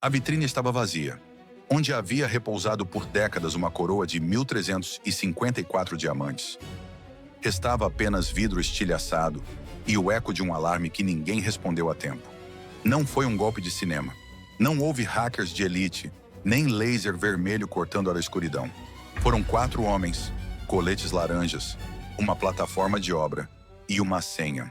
A vitrine estava vazia. Onde havia repousado por décadas uma coroa de 1.354 diamantes. Restava apenas vidro estilhaçado e o eco de um alarme que ninguém respondeu a tempo. Não foi um golpe de cinema. Não houve hackers de elite, nem laser vermelho cortando a escuridão. Foram 4 homens, coletes laranjas, uma plataforma de obra e uma senha.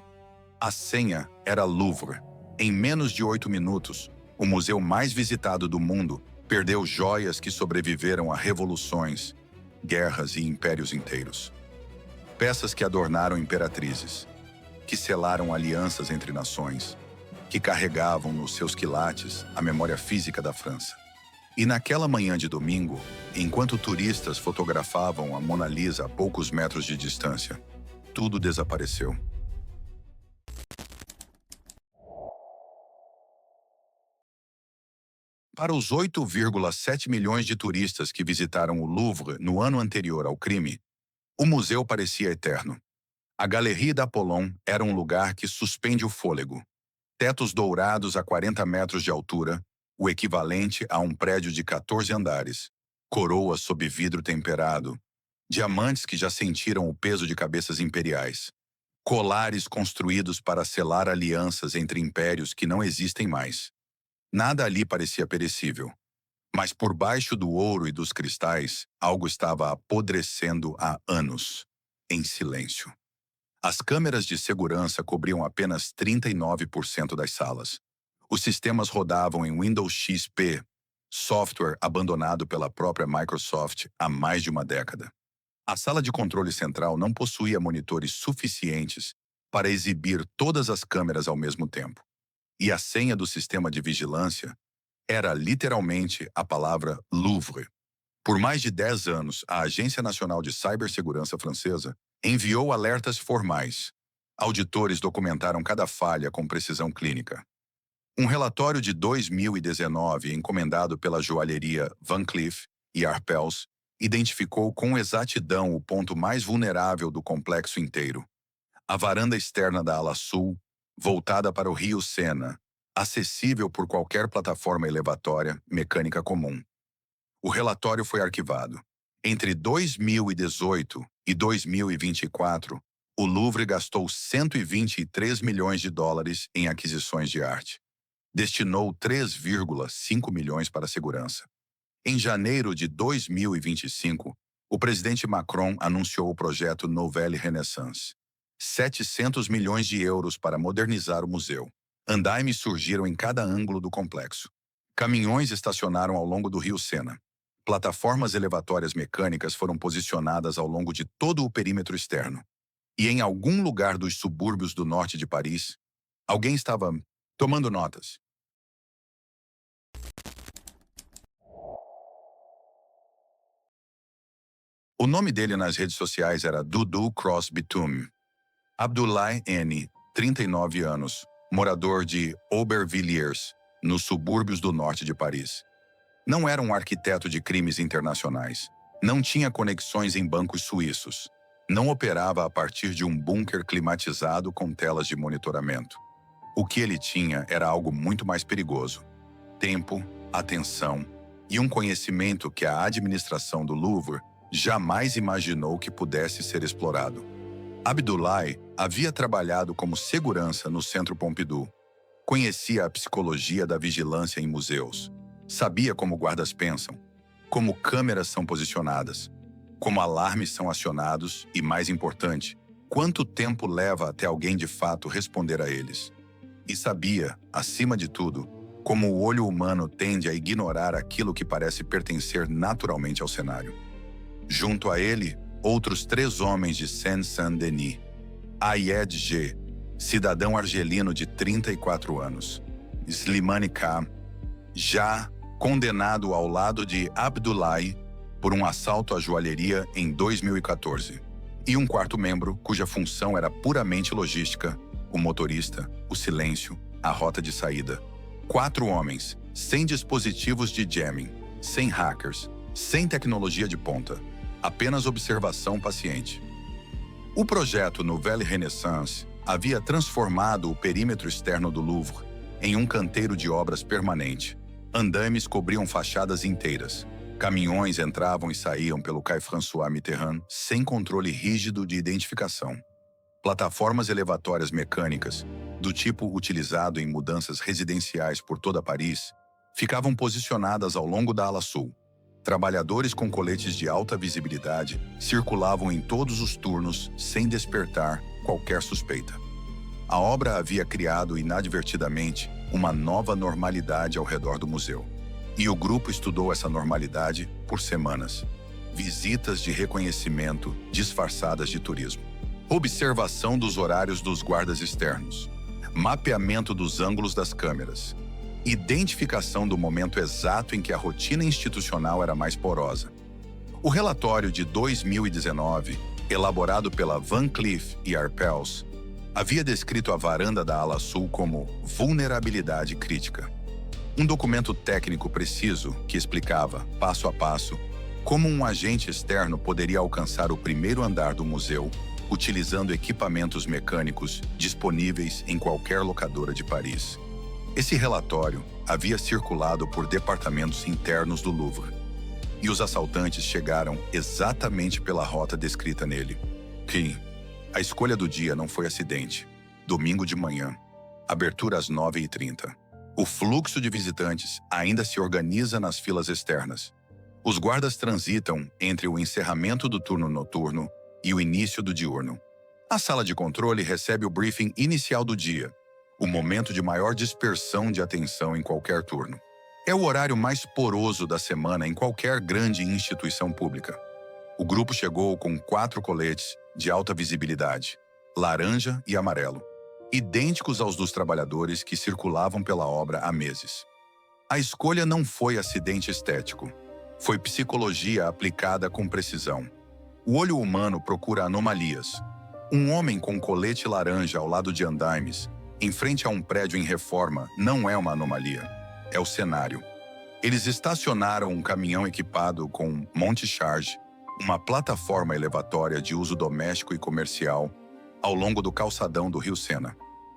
A senha era Louvre. Em menos de 8 minutos, o museu mais visitado do mundo perdeu joias que sobreviveram a revoluções, guerras e impérios inteiros. Peças que adornaram imperatrizes, que selaram alianças entre nações, que carregavam nos seus quilates a memória física da França. E naquela manhã de domingo, enquanto turistas fotografavam a Mona Lisa a poucos metros de distância, tudo desapareceu. Para os 8,7 milhões de turistas que visitaram o Louvre no ano anterior ao crime, o museu parecia eterno. A Galerie d'Apollon era um lugar que suspende o fôlego. Tetos dourados a 40 metros de altura, o equivalente a um prédio de 14 andares, coroas sob vidro temperado, diamantes que já sentiram o peso de cabeças imperiais, colares construídos para selar alianças entre impérios que não existem mais. Nada ali parecia perecível. Mas por baixo do ouro e dos cristais, algo estava apodrecendo há anos, em silêncio. As câmeras de segurança cobriam apenas 39% das salas. Os sistemas rodavam em Windows XP, software abandonado pela própria Microsoft há mais de uma década. A sala de controle central não possuía monitores suficientes para exibir todas as câmeras ao mesmo tempo. E a senha do sistema de vigilância era literalmente a palavra Louvre. Por mais de 10 anos, a Agência Nacional de Cibersegurança Francesa enviou alertas formais. Auditores documentaram cada falha com precisão clínica. Um relatório de 2019, encomendado pela joalheria Van Cleef e Arpels, identificou com exatidão o ponto mais vulnerável do complexo inteiro. A varanda externa da ala sul, voltada para o rio Sena, acessível por qualquer plataforma elevatória mecânica comum. O relatório foi arquivado. Entre 2018 e 2024, o Louvre gastou 123 milhões de dólares em aquisições de arte. Destinou 3,5 milhões para a segurança. Em janeiro de 2025, o presidente Macron anunciou o projeto Nouvelle Renaissance. 700 milhões de euros para modernizar o museu. Andaimes surgiram em cada ângulo do complexo. Caminhões estacionaram ao longo do rio Sena. Plataformas elevatórias mecânicas foram posicionadas ao longo de todo o perímetro externo. E em algum lugar dos subúrbios do norte de Paris, alguém estava tomando notas. O nome dele nas redes sociais era Doudou Cross Bitoum. Abdoulaye N., 39 anos, morador de Aubervilliers, nos subúrbios do norte de Paris. Não era um arquiteto de crimes internacionais. Não tinha conexões em bancos suíços. Não operava a partir de um bunker climatizado com telas de monitoramento. O que ele tinha era algo muito mais perigoso. Tempo, atenção e um conhecimento que a administração do Louvre jamais imaginou que pudesse ser explorado. Abdoulaye havia trabalhado como segurança no Centro Pompidou. Conhecia a psicologia da vigilância em museus. Sabia como guardas pensam, como câmeras são posicionadas, como alarmes são acionados e, mais importante, quanto tempo leva até alguém de fato responder a eles. E sabia, acima de tudo, como o olho humano tende a ignorar aquilo que parece pertencer naturalmente ao cenário. Junto a ele, outros 3 homens de Seine-Saint-Denis. Ayed G., cidadão argelino de 34 anos. Slimane K., já condenado ao lado de Abdoulaye por um assalto à joalheria em 2014. E um 4º membro, cuja função era puramente logística, o motorista, o silêncio, a rota de saída. 4 homens, sem dispositivos de jamming, sem hackers, sem tecnologia de ponta. Apenas observação paciente. O projeto Nouvelle Renaissance havia transformado o perímetro externo do Louvre em um canteiro de obras permanente, Andames cobriam fachadas inteiras. Caminhões entravam e saíam pelo Quai François Mitterrand sem controle rígido de identificação. Plataformas elevatórias mecânicas, do tipo utilizado em mudanças residenciais por toda Paris, ficavam posicionadas ao longo da ala sul. Trabalhadores com coletes de alta visibilidade circulavam em todos os turnos sem despertar qualquer suspeita. A obra havia criado inadvertidamente uma nova normalidade ao redor do museu. E o grupo estudou essa normalidade por semanas. Visitas de reconhecimento disfarçadas de turismo. Observação dos horários dos guardas externos. Mapeamento dos ângulos das câmeras. Identificação do momento exato em que a rotina institucional era mais porosa. O relatório de 2019, elaborado pela Van Cleef & Arpels, havia descrito a varanda da ala sul como vulnerabilidade crítica. Um documento técnico preciso que explicava, passo a passo, como um agente externo poderia alcançar o primeiro andar do museu utilizando equipamentos mecânicos disponíveis em qualquer locadora de Paris. Esse relatório havia circulado por departamentos internos do Louvre, e os assaltantes chegaram exatamente pela rota descrita nele. A escolha do dia não foi acidente. Domingo de manhã, abertura às 9h30. O fluxo de visitantes ainda se organiza nas filas externas. Os guardas transitam entre o encerramento do turno noturno e o início do diurno. A sala de controle recebe o briefing inicial do dia, o momento de maior dispersão de atenção em qualquer turno. É o horário mais poroso da semana em qualquer grande instituição pública. O grupo chegou com 4 coletes de alta visibilidade, laranja e amarelo, idênticos aos dos trabalhadores que circulavam pela obra há meses. A escolha não foi acidente estético, foi psicologia aplicada com precisão. O olho humano procura anomalias. Um homem com colete laranja ao lado de andaimes, em frente a um prédio em reforma, não é uma anomalia, é o cenário. Eles estacionaram um caminhão equipado com monte-charge, uma plataforma elevatória de uso doméstico e comercial, ao longo do calçadão do Rio Sena.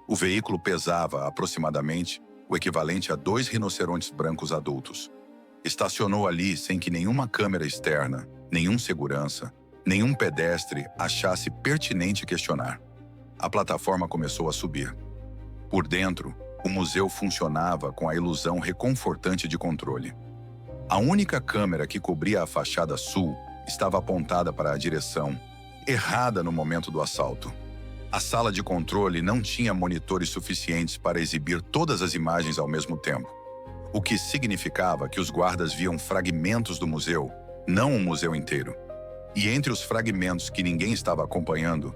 O veículo pesava aproximadamente o equivalente a 2 rinocerontes brancos adultos. Estacionou ali sem que nenhuma câmera externa, nenhum segurança, nenhum pedestre achasse pertinente questionar. A plataforma começou a subir. Por dentro, o museu funcionava com a ilusão reconfortante de controle. A única câmera que cobria a fachada sul estava apontada para a direção errada no momento do assalto. A sala de controle não tinha monitores suficientes para exibir todas as imagens ao mesmo tempo, o que significava que os guardas viam fragmentos do museu, não o museu inteiro. E entre os fragmentos que ninguém estava acompanhando,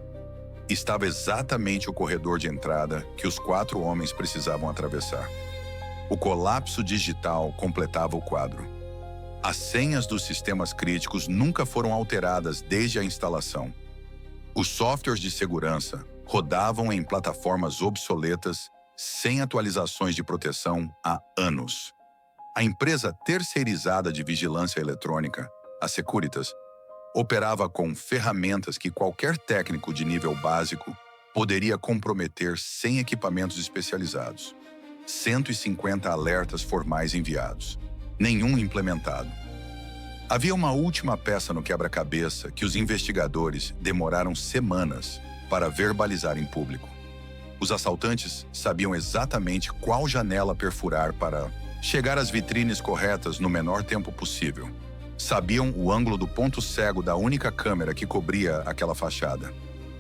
estava exatamente o corredor de entrada que os 4 homens precisavam atravessar. O colapso digital completava o quadro. As senhas dos sistemas críticos nunca foram alteradas desde a instalação. Os softwares de segurança rodavam em plataformas obsoletas, sem atualizações de proteção há anos. A empresa terceirizada de vigilância eletrônica, a Securitas, operava com ferramentas que qualquer técnico de nível básico poderia comprometer sem equipamentos especializados. 150 alertas formais enviados, nenhum implementado. Havia uma última peça no quebra-cabeça que os investigadores demoraram semanas para verbalizar em público. Os assaltantes sabiam exatamente qual janela perfurar para chegar às vitrines corretas no menor tempo possível. Sabiam o ângulo do ponto cego da única câmera que cobria aquela fachada.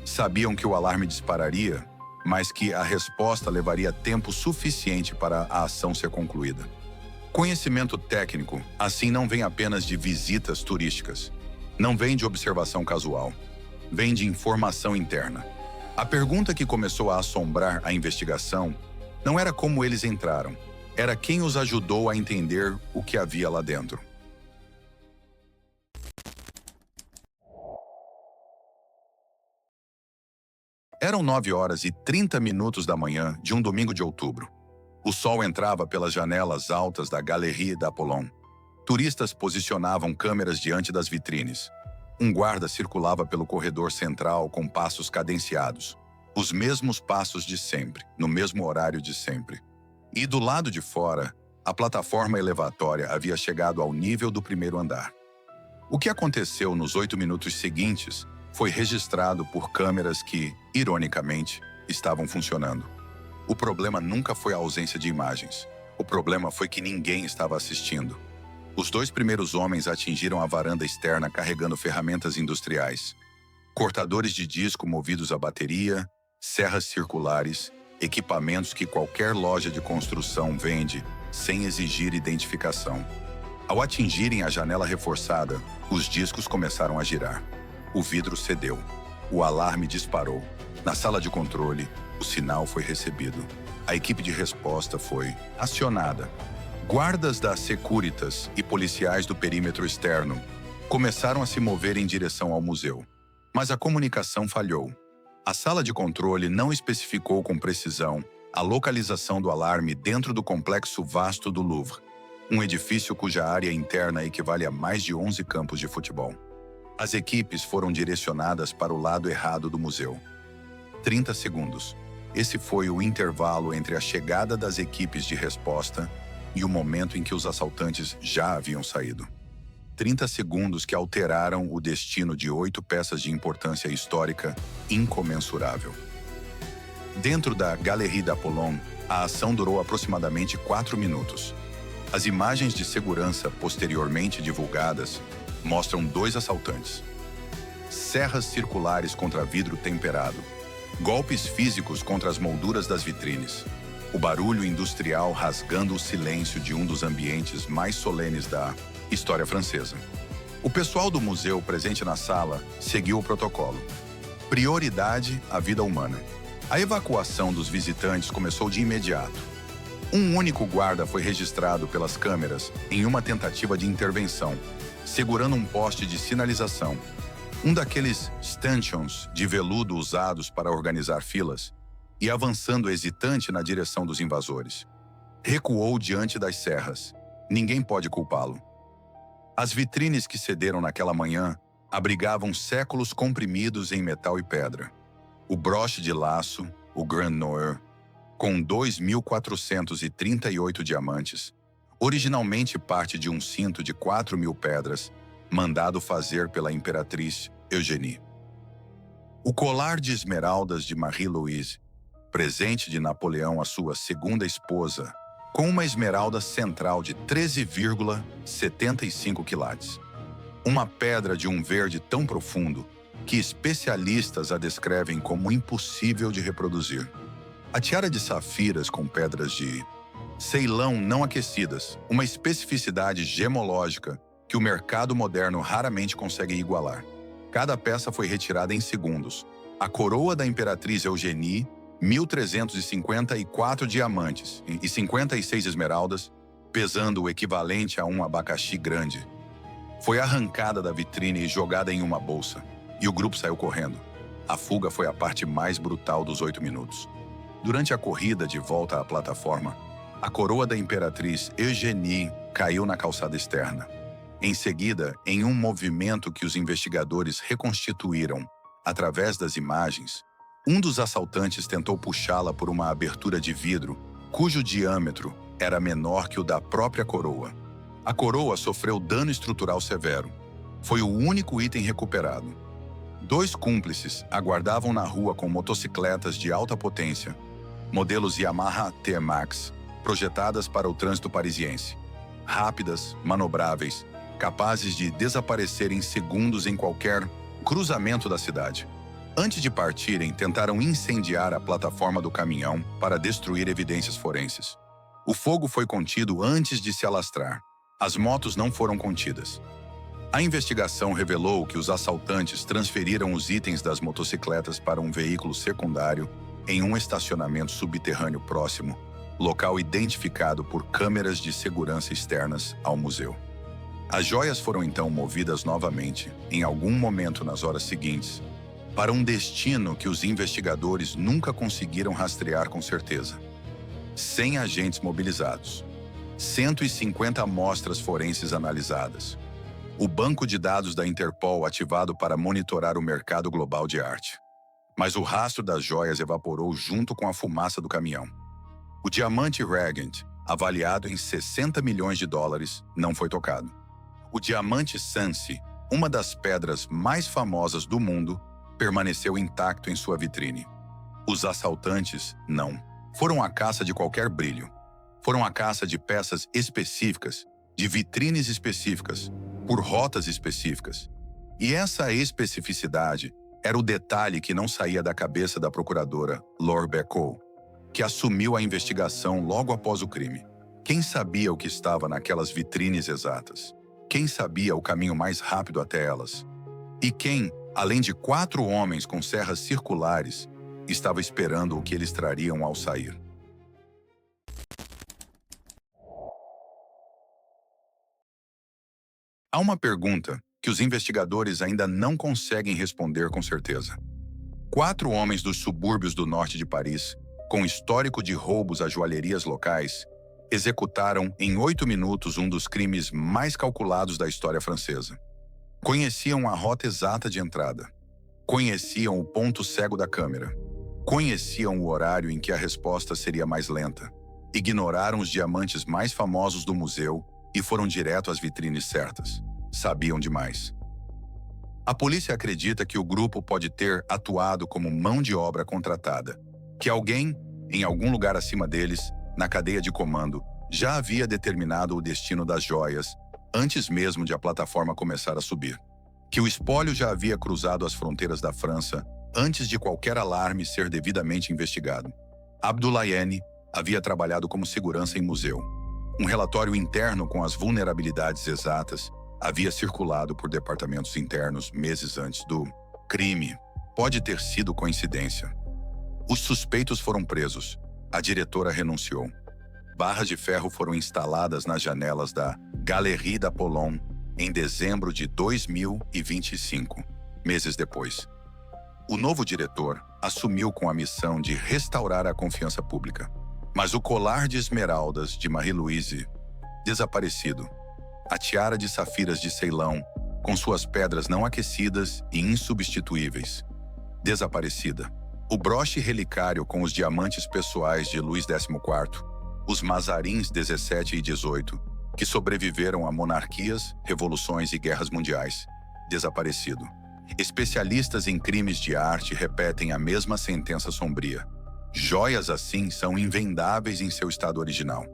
Sabiam que o alarme dispararia, mas que a resposta levaria tempo suficiente para a ação ser concluída. Conhecimento técnico, assim, não vem apenas de visitas turísticas. Não vem de observação casual. Vem de informação interna. A pergunta que começou a assombrar a investigação não era como eles entraram, era quem os ajudou a entender o que havia lá dentro. Eram 9h30 da manhã de um domingo de outubro. O sol entrava pelas janelas altas da Galerie d'Apollon. Turistas posicionavam câmeras diante das vitrines. Um guarda circulava pelo corredor central com passos cadenciados. Os mesmos passos de sempre, no mesmo horário de sempre. E do lado de fora, A plataforma elevatória havia chegado ao nível do primeiro andar. O que aconteceu nos 8 minutos seguintes foi registrado por câmeras que, ironicamente, estavam funcionando. O problema nunca foi a ausência de imagens. O problema foi que ninguém estava assistindo. Os 2 primeiros homens atingiram a varanda externa carregando ferramentas industriais. Cortadores de disco movidos a bateria, serras circulares, equipamentos que qualquer loja de construção vende sem exigir identificação. Ao atingirem a janela reforçada, os discos começaram a girar. O vidro cedeu. O alarme disparou. Na sala de controle, o sinal foi recebido. A equipe de resposta foi acionada. Guardas da Securitas e policiais do perímetro externo começaram a se mover em direção ao museu. Mas a comunicação falhou. A sala de controle não especificou com precisão a localização do alarme dentro do complexo vasto do Louvre, um edifício cuja área interna equivale a mais de 11 campos de futebol. As equipes foram direcionadas para o lado errado do museu. 30 segundos. Esse foi o intervalo entre a chegada das equipes de resposta e o momento em que os assaltantes já haviam saído. 30 segundos que alteraram o destino de 8 peças de importância histórica incomensurável. Dentro da Galerie d'Apollon, a ação durou aproximadamente 4 minutos. As imagens de segurança posteriormente divulgadas mostram 2 assaltantes. Serras circulares contra vidro temperado. Golpes físicos contra as molduras das vitrines. O barulho industrial rasgando o silêncio de um dos ambientes mais solenes da história francesa. O pessoal do museu presente na sala seguiu o protocolo. Prioridade à vida humana. A evacuação dos visitantes começou de imediato. Um único guarda foi registrado pelas câmeras em uma tentativa de intervenção, segurando um poste de sinalização, um daqueles stanchions de veludo usados para organizar filas, e avançando hesitante na direção dos invasores. Recuou diante das serras. Ninguém pode culpá-lo. As vitrines que cederam naquela manhã abrigavam séculos comprimidos em metal e pedra. O broche de laço, o Grand Noir, com 2.438 diamantes, originalmente parte de um cinto de 4.000 pedras, mandado fazer pela imperatriz Eugénie. O colar de esmeraldas de Marie-Louise, presente de Napoleão à sua segunda esposa, com uma esmeralda central de 13,75 quilates. Uma pedra de um verde tão profundo que especialistas a descrevem como impossível de reproduzir. A tiara de safiras com pedras de Ceilão não aquecidas, uma especificidade gemológica que o mercado moderno raramente consegue igualar. Cada peça foi retirada em segundos. A coroa da imperatriz Eugénie, 1.354 diamantes e 56 esmeraldas, pesando o equivalente a um abacaxi grande, foi arrancada da vitrine e jogada em uma bolsa, e o grupo saiu correndo. A fuga foi a parte mais brutal dos 8 minutos. Durante a corrida de volta à plataforma, a coroa da imperatriz Eugénie caiu na calçada externa. Em seguida, em um movimento que os investigadores reconstituíram através das imagens, um dos assaltantes tentou puxá-la por uma abertura de vidro, cujo diâmetro era menor que o da própria coroa. A coroa sofreu dano estrutural severo. Foi o único item recuperado. 2 cúmplices aguardavam na rua com motocicletas de alta potência, modelos Yamaha T-Max, projetadas para o trânsito parisiense. Rápidas, manobráveis, capazes de desaparecer em segundos em qualquer cruzamento da cidade. Antes de partirem, tentaram incendiar a plataforma do caminhão para destruir evidências forenses. O fogo foi contido antes de se alastrar. As motos não foram contidas. A investigação revelou que os assaltantes transferiram os itens das motocicletas para um veículo secundário em um estacionamento subterrâneo próximo, local identificado por câmeras de segurança externas ao museu. As joias foram então movidas novamente, em algum momento nas horas seguintes, para um destino que os investigadores nunca conseguiram rastrear com certeza. 100 agentes mobilizados, 150 amostras forenses analisadas, o banco de dados da Interpol ativado para monitorar o mercado global de arte. Mas o rastro das joias evaporou junto com a fumaça do caminhão. O diamante Regent, avaliado em 60 milhões de dólares, não foi tocado. O diamante Sansi, uma das pedras mais famosas do mundo, permaneceu intacto em sua vitrine. Os assaltantes, não. Foram à caça de qualquer brilho. Foram à caça de peças específicas, de vitrines específicas, por rotas específicas. E essa especificidade era o detalhe que não saía da cabeça da procuradora Laure Bercot, que assumiu a investigação logo após o crime. Quem sabia o que estava naquelas vitrines exatas? Quem sabia o caminho mais rápido até elas? E quem, além de 4 homens com serras circulares, estava esperando o que eles trariam ao sair? Há uma pergunta que os investigadores ainda não conseguem responder com certeza. 4 homens dos subúrbios do norte de Paris, com histórico de roubos a joalherias locais, executaram em 8 minutos um dos crimes mais calculados da história francesa. Conheciam a rota exata de entrada. Conheciam o ponto cego da câmera. Conheciam o horário em que a resposta seria mais lenta. Ignoraram os diamantes mais famosos do museu e foram direto às vitrines certas. Sabiam demais. A polícia acredita que o grupo pode ter atuado como mão de obra contratada, que alguém, em algum lugar acima deles, na cadeia de comando, já havia determinado o destino das joias antes mesmo de a plataforma começar a subir. Que o espólio já havia cruzado as fronteiras da França antes de qualquer alarme ser devidamente investigado. Abdoulaye havia trabalhado como segurança em museu. Um relatório interno com as vulnerabilidades exatas havia circulado por departamentos internos meses antes do crime. Pode ter sido coincidência. Os suspeitos foram presos. A diretora renunciou. Barras de ferro foram instaladas nas janelas da Galerie d'Apollon em dezembro de 2025, meses depois. O novo diretor assumiu com a missão de restaurar a confiança pública. Mas o colar de esmeraldas de Marie-Louise, desaparecido. A tiara de safiras de Ceilão, com suas pedras não aquecidas e insubstituíveis, desaparecida. O broche relicário com os diamantes pessoais de Luís XIV, os mazarins 17 e 18, que sobreviveram a monarquias, revoluções e guerras mundiais, desaparecido. Especialistas em crimes de arte repetem a mesma sentença sombria. Joias assim são invendáveis em seu estado original.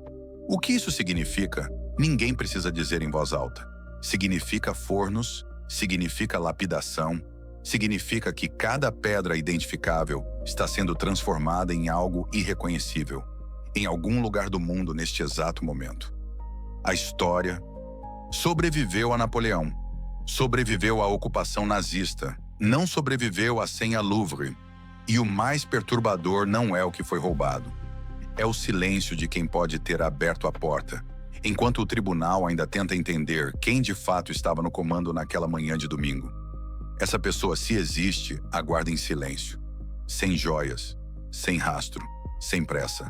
O que isso significa? Ninguém precisa dizer em voz alta. Significa fornos, significa lapidação, significa que cada pedra identificável está sendo transformada em algo irreconhecível, em algum lugar do mundo neste exato momento. A história sobreviveu a Napoleão, sobreviveu à ocupação nazista, não sobreviveu à senha Louvre. E o mais perturbador não é o que foi roubado. É o silêncio de quem pode ter aberto a porta, enquanto o tribunal ainda tenta entender quem de fato estava no comando naquela manhã de domingo. Essa pessoa, se existe, aguarda em silêncio, sem joias, sem rastro, sem pressa.